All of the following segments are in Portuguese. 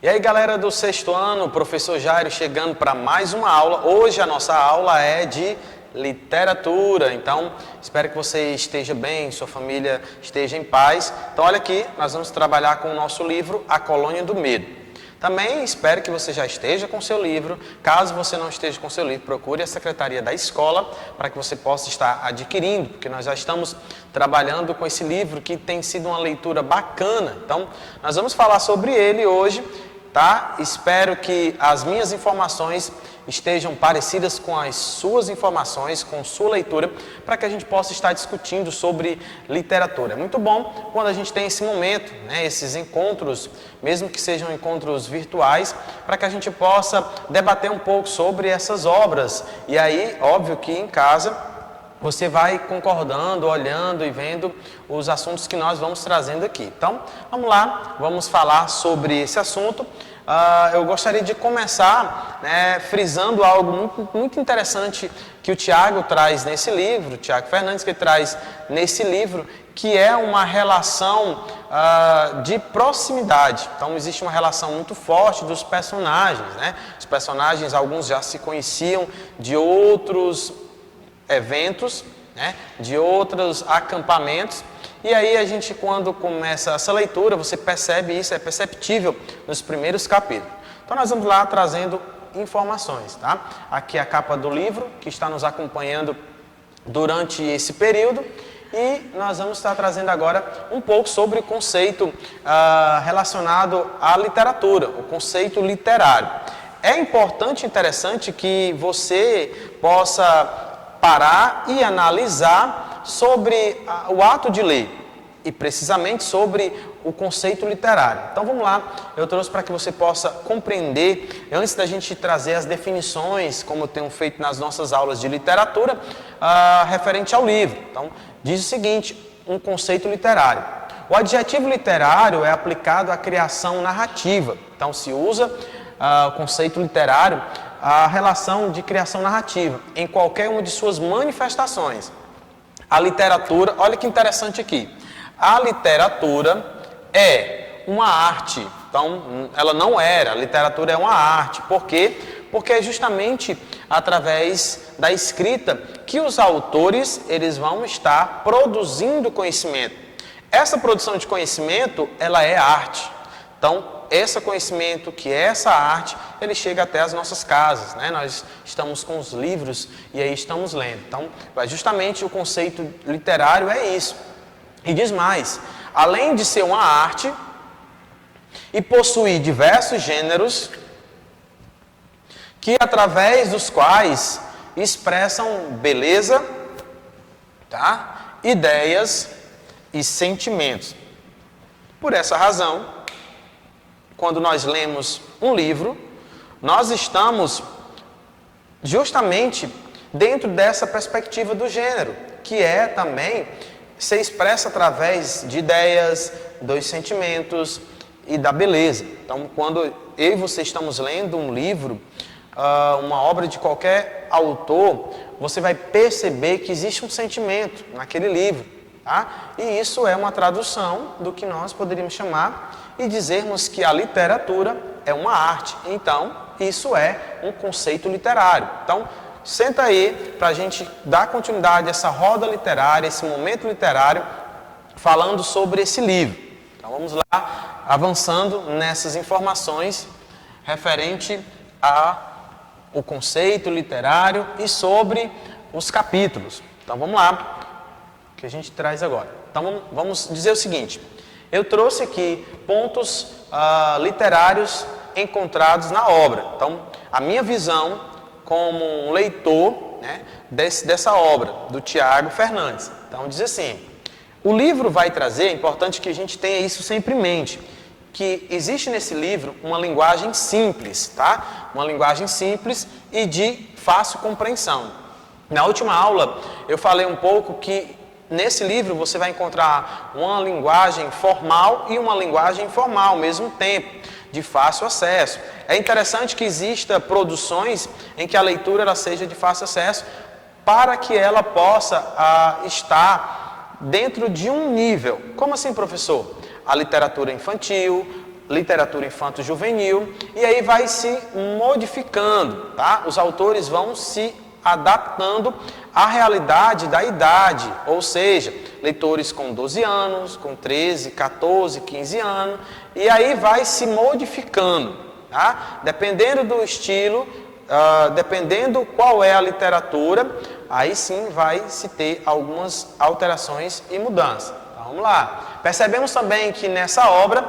E aí, galera do sexto ano, o professor Jairo chegando para mais uma aula. Hoje a nossa aula é de literatura, então espero que você esteja bem, sua família esteja em paz. Então olha aqui, nós vamos trabalhar com o nosso livro A Colônia do Medo. Também espero que você já esteja com seu livro. Caso você não esteja com seu livro, procure a secretaria da escola para que você possa estar adquirindo, porque nós já estamos trabalhando com esse livro que tem sido uma leitura bacana. Então nós vamos falar sobre ele hoje, tá? Espero que as minhas informações estejam parecidas com as suas informações, com sua leitura, para que a gente possa estar discutindo sobre literatura. É muito bom quando a gente tem esse momento, né, esses encontros, mesmo que sejam encontros virtuais, para que a gente possa debater um pouco sobre essas obras. E aí, óbvio que em casa você vai concordando, olhando e vendo os assuntos que nós vamos trazendo aqui. Então, vamos lá, vamos falar sobre esse assunto. Eu gostaria de começar, né, frisando algo muito interessante que o Tiago traz nesse livro, o Tiago Fernandes que traz nesse livro, que é uma relação de proximidade. Então existe uma relação muito forte dos personagens, né? Os personagens, alguns já se conheciam de outros eventos, né, de outros acampamentos. E aí a gente, quando começa essa leitura, você percebe isso, é perceptível nos primeiros capítulos. Então nós vamos lá trazendo informações, tá? Aqui a capa do livro, que está nos acompanhando durante esse período. E nós vamos estar trazendo agora um pouco sobre o conceito relacionado à literatura, o conceito literário. É importante e interessante que você possa parar e analisar sobre o ato de ler e precisamente sobre o conceito literário. Então vamos lá, eu trouxe para que você possa compreender, antes da gente trazer as definições, como eu tenho feito nas nossas aulas de literatura, referente ao livro. Então diz o seguinte, um conceito literário. O adjetivo literário é aplicado à criação narrativa. Então se usa o conceito literário, a relação de criação narrativa, em qualquer uma de suas manifestações. A literatura, olha que interessante aqui, a literatura é uma arte, então ela não era, a literatura é uma arte, por quê? Porque é justamente através da escrita que os autores eles vão estar produzindo conhecimento. Essa produção de conhecimento, ela é arte, então esse conhecimento, que é essa arte, ele chega até as nossas casas, né? Nós estamos com os livros e aí estamos lendo. Então, justamente o conceito literário é isso. E diz mais, além de ser uma arte e possuir diversos gêneros, que através dos quais expressam beleza, tá? Ideias e sentimentos. Por essa razão, quando nós lemos um livro, nós estamos justamente dentro dessa perspectiva do gênero, que é também ser expressa através de ideias, dos sentimentos e da beleza. Então, quando eu e você estamos lendo um livro, uma obra de qualquer autor, você vai perceber que existe um sentimento naquele livro, tá? E isso é uma tradução do que nós poderíamos chamar e dizermos que a literatura é uma arte. Então, isso é um conceito literário. Então, senta aí para a gente dar continuidade a essa roda literária, esse momento literário, falando sobre esse livro. Então, vamos lá, avançando nessas informações referente ao conceito literário e sobre os capítulos. Então, vamos lá, o que a gente traz agora. Então, vamos dizer o seguinte. Eu trouxe aqui pontos literários encontrados na obra. Então, a minha visão como um leitor, né, dessa obra, do Tiago Fernandes. Então, diz assim, o livro vai trazer, é importante que a gente tenha isso sempre em mente, que existe nesse livro uma linguagem simples, tá? Uma linguagem simples e de fácil compreensão. Na última aula, eu falei um pouco que nesse livro você vai encontrar uma linguagem formal e uma linguagem informal ao mesmo tempo, de fácil acesso. É interessante que exista produções em que a leitura ela seja de fácil acesso para que ela possa estar dentro de um nível. Como assim, professor? A literatura infantil, literatura infanto-juvenil, e aí vai se modificando, tá? Os autores vão se adaptando à realidade da idade, ou seja, leitores com 12 anos, com 13, 14, 15 anos, e aí vai se modificando, tá? Dependendo do estilo, dependendo qual é a literatura, aí sim vai se ter algumas alterações e mudanças. Então, vamos lá. Percebemos também que nessa obra,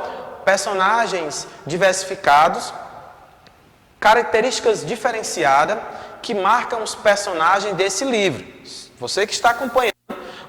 personagens diversificados, características diferenciadas que marcam os personagens desse livro. Você que está acompanhando,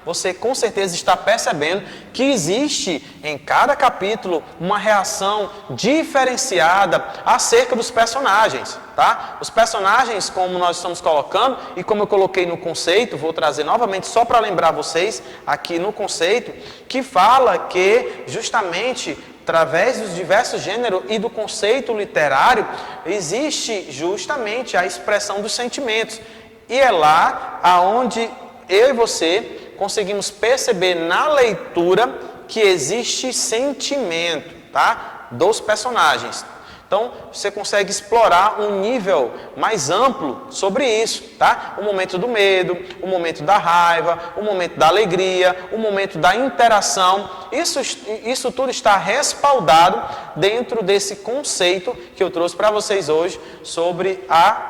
você com certeza está percebendo que existe em cada capítulo uma reação diferenciada acerca dos personagens, tá? Os personagens, como nós estamos colocando, e como eu coloquei no conceito, vou trazer novamente só para lembrar vocês aqui no conceito, que fala que justamente através dos diversos gêneros e do conceito literário, existe justamente a expressão dos sentimentos. E é lá aonde eu e você conseguimos perceber na leitura que existe sentimento, tá? Dos personagens. Então, você consegue explorar um nível mais amplo sobre isso, tá? O momento do medo, o momento da raiva, o momento da alegria, o momento da interação. Isso tudo está respaldado dentro desse conceito que eu trouxe para vocês hoje sobre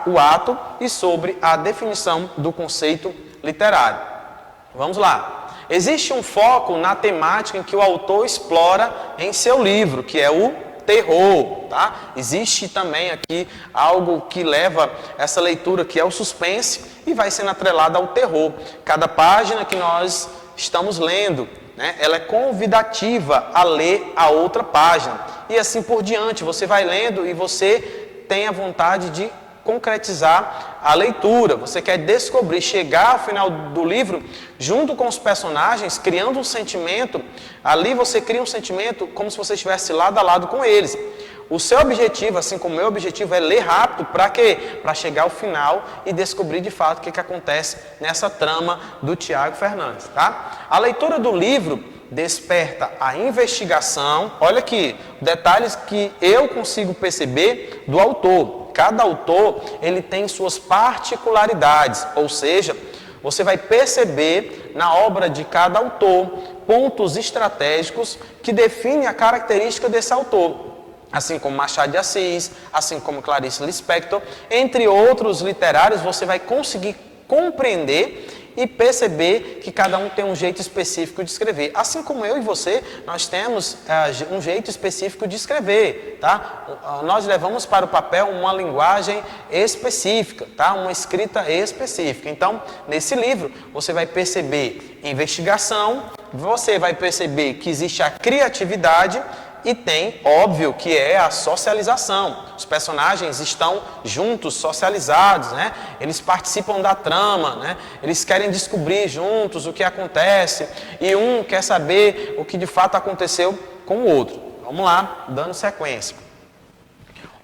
o ato e sobre a definição do conceito literário. Vamos lá. Existe um foco na temática em que o autor explora em seu livro, que é o terror, tá? Existe também aqui algo que leva essa leitura, que é o suspense, e vai sendo atrelado ao terror. Cada página que nós estamos lendo, né, ela é convidativa a ler a outra página. E assim por diante, você vai lendo e você tem a vontade de concretizar a leitura, você quer descobrir, chegar ao final do livro, junto com os personagens, criando um sentimento, ali você cria um sentimento como se você estivesse lado a lado com eles. O seu objetivo, assim como o meu objetivo, é ler rápido, para quê? Para chegar ao final e descobrir de fato o que acontece nessa trama do Tiago Fernandes, tá? A leitura do livro desperta a investigação, olha aqui, detalhes que eu consigo perceber do autor. Cada autor, ele tem suas particularidades, ou seja, você vai perceber na obra de cada autor pontos estratégicos que definem a característica desse autor. Assim como Machado de Assis, assim como Clarice Lispector, entre outros literários, você vai conseguir compreender e perceber que cada um tem um jeito específico de escrever. Assim como eu e você, nós temos um jeito específico de escrever, tá? Nós levamos para o papel uma linguagem específica, tá? Uma escrita específica. Então, nesse livro, você vai perceber investigação, você vai perceber que existe a criatividade, e tem, óbvio, que é a socialização. Os personagens estão juntos, socializados, né? Eles participam da trama, né? Eles querem descobrir juntos o que acontece. E um quer saber o que de fato aconteceu com o outro. Vamos lá, dando sequência.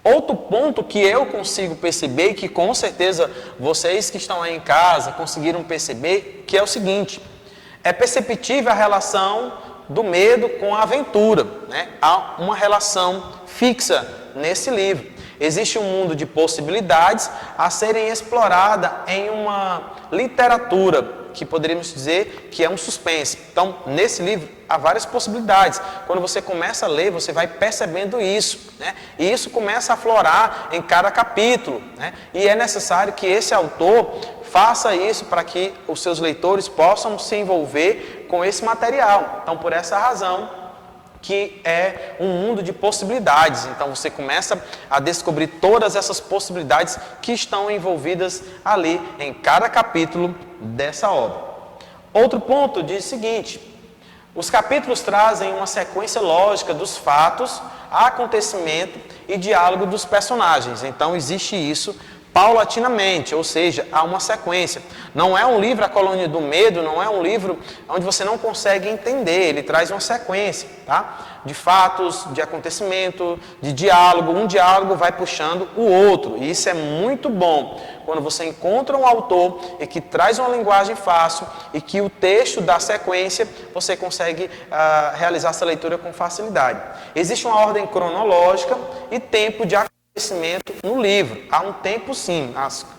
Outro ponto que eu consigo perceber, e que com certeza vocês que estão aí em casa conseguiram perceber, que é o seguinte. É perceptível a relação do medo com a aventura, né? Há uma relação fixa nesse livro. Existe um mundo de possibilidades a serem exploradas em uma literatura que poderíamos dizer que é um suspense. Então, nesse livro há várias possibilidades. Quando você começa a ler, você vai percebendo isso, né? E isso começa a aflorar em cada capítulo, né? E é necessário que esse autor faça isso para que os seus leitores possam se envolver com esse material. Então, por essa razão, que é um mundo de possibilidades. Então, você começa a descobrir todas essas possibilidades que estão envolvidas ali em cada capítulo dessa obra. Outro ponto diz o seguinte: os capítulos trazem uma sequência lógica dos fatos, acontecimento e diálogo dos personagens. Então, existe isso paulatinamente, ou seja, há uma sequência. Não é um livro, A Colônia do Medo, não é um livro onde você não consegue entender, ele traz uma sequência, tá? De fatos, de acontecimento, de diálogo, um diálogo vai puxando o outro, e isso é muito bom, quando você encontra um autor e que traz uma linguagem fácil e que o texto dá sequência, você consegue realizar essa leitura com facilidade. Existe uma ordem cronológica e tempo de acontecimento no livro. Há um tempo sim,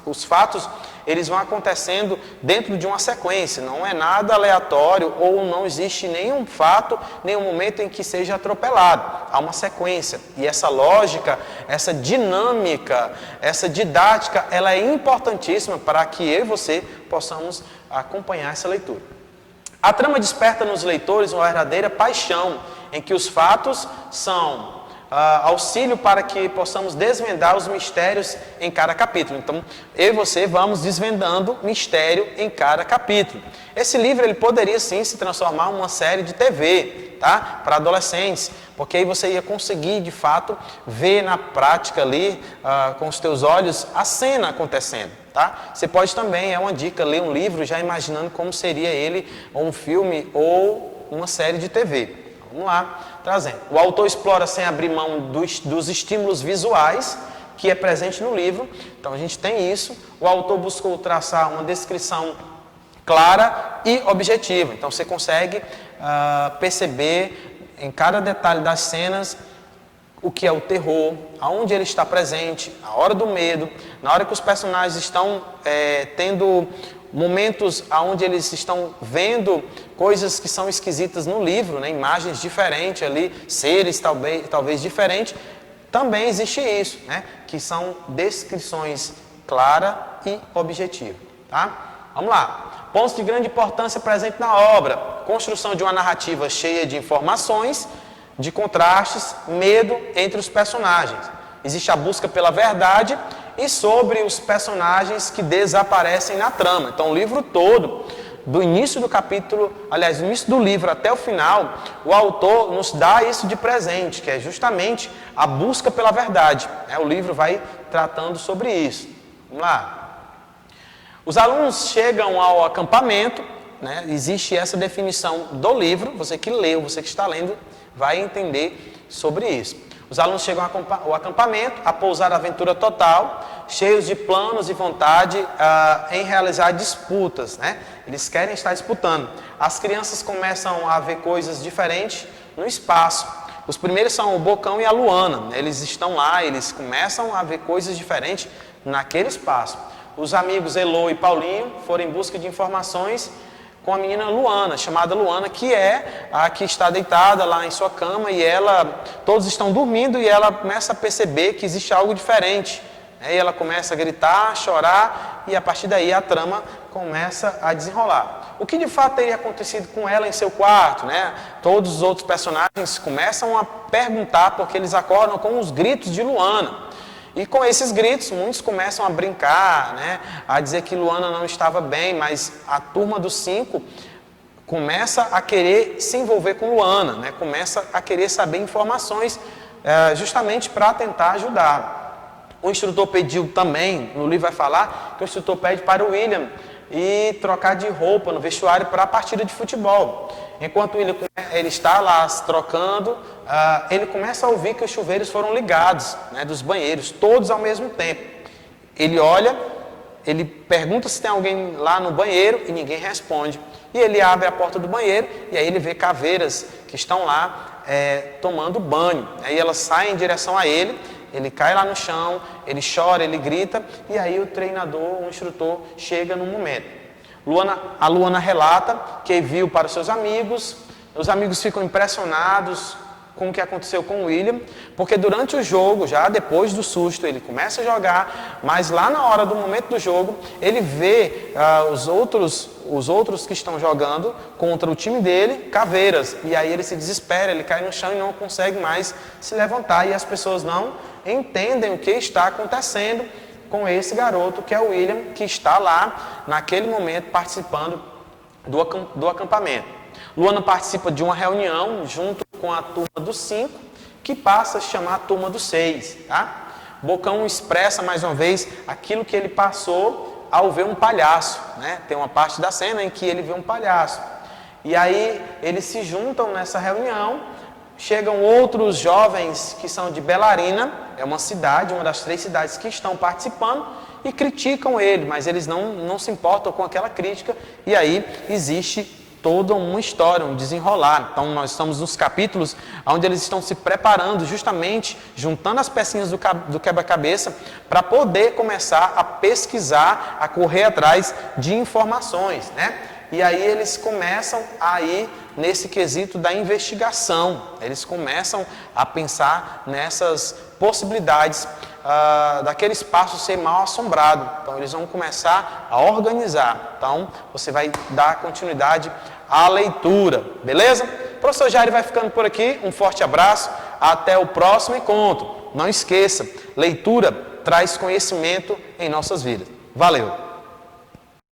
os fatos eles vão acontecendo dentro de uma sequência, não é nada aleatório ou não existe nenhum fato, nenhum momento em que seja atropelado. Há uma sequência e essa lógica, essa dinâmica, essa didática, ela é importantíssima para que eu e você possamos acompanhar essa leitura. A trama desperta nos leitores uma verdadeira paixão, em que os fatos são auxílio para que possamos desvendar os mistérios em cada capítulo. Então, eu e você vamos desvendando mistério em cada capítulo. Esse livro ele poderia sim se transformar em uma série de TV, tá? Para adolescentes, porque aí você ia conseguir de fato ver na prática ali, com os teus olhos, a cena acontecendo. Tá? Você pode também, é uma dica, ler um livro já imaginando como seria ele, ou um filme, ou uma série de TV. Vamos lá, trazendo. O autor explora sem abrir mão dos estímulos visuais que é presente no livro. Então a gente tem isso. O autor buscou traçar uma descrição clara e objetiva. Então você consegue perceber em cada detalhe das cenas o que é o terror, aonde ele está presente, a hora do medo, na hora que os personagens estão tendo momentos onde eles estão vendo coisas que são esquisitas no livro, né? Imagens diferentes ali, seres talvez diferentes, também existe isso, né? Que são descrições claras e objetivas. Tá? Vamos lá. Pontos de grande importância presentes na obra: construção de uma narrativa cheia de informações, de contrastes, medo entre os personagens. Existe a busca pela verdade e sobre os personagens que desaparecem na trama. Então o livro todo, do início do capítulo, aliás, do início do livro até o final, o autor nos dá isso de presente, que é justamente a busca pela verdade. O livro vai tratando sobre isso. Vamos lá. Os alunos chegam ao acampamento, né? Existe essa definição do livro, você que leu, você que está lendo, vai entender sobre isso. Os alunos chegam ao acampamento, a pousar a aventura total, cheios de planos e vontade em realizar disputas, né? Eles querem estar disputando. As crianças começam a ver coisas diferentes no espaço. Os primeiros são o Bocão e a Luana. Eles estão lá, eles começam a ver coisas diferentes naquele espaço. Os amigos Elô e Paulinho foram em busca de informações com a menina Luana, chamada Luana, que é a que está deitada lá em sua cama e todos estão dormindo e ela começa a perceber que existe algo diferente. E ela começa a gritar, chorar e a partir daí a trama começa a desenrolar. O que de fato teria acontecido com ela em seu quarto, né? Todos os outros personagens começam a perguntar porque eles acordam com os gritos de Luana. E com esses gritos, muitos começam a brincar, né? A dizer que Luana não estava bem, mas a turma dos 5 começa a querer se envolver com Luana, né? Começa a querer saber informações justamente para tentar ajudar. O instrutor pediu também, no livro vai falar, que o instrutor pede para o William ir trocar de roupa no vestuário para a partida de futebol. Enquanto ele está lá trocando, ele começa a ouvir que os chuveiros foram ligados, né, dos banheiros, todos ao mesmo tempo. Ele olha, ele pergunta se tem alguém lá no banheiro e ninguém responde. E ele abre a porta do banheiro e aí ele vê caveiras que estão lá tomando banho. Aí elas saem em direção a ele, ele cai lá no chão, ele chora, ele grita e aí o treinador, o instrutor, chega no momento. A Luana relata que viu para os seus amigos, os amigos ficam impressionados com o que aconteceu com o William, porque durante o jogo, já depois do susto, ele começa a jogar, mas lá na hora do momento do jogo, ele vê os outros que estão jogando contra o time dele, caveiras, e aí ele se desespera, ele cai no chão e não consegue mais se levantar, e as pessoas não entendem o que está acontecendo com esse garoto que é o William, que está lá naquele momento participando do acampamento. Luana participa de uma reunião junto com a turma dos 5, que passa a se chamar a turma dos 6. Tá? Bocão expressa mais uma vez aquilo que ele passou ao ver um palhaço, né? Tem uma parte da cena em que ele vê um palhaço. E aí eles se juntam nessa reunião, chegam outros jovens que são de Belarina, é uma cidade, uma das 3 cidades que estão participando, e criticam ele, mas eles não se importam com aquela crítica, e aí existe toda uma história, um desenrolar. Então nós estamos nos capítulos onde eles estão se preparando, justamente juntando as pecinhas do quebra-cabeça para poder começar a pesquisar, a correr atrás de informações, né? E aí eles começam a ir nesse quesito da investigação, eles começam a pensar nessas possibilidades daquele espaço ser mal assombrado. Então eles vão começar a organizar. Então você vai dar continuidade à leitura, beleza? O professor Jair vai ficando por aqui, um forte abraço, até o próximo encontro. Não esqueça, leitura traz conhecimento em nossas vidas. Valeu!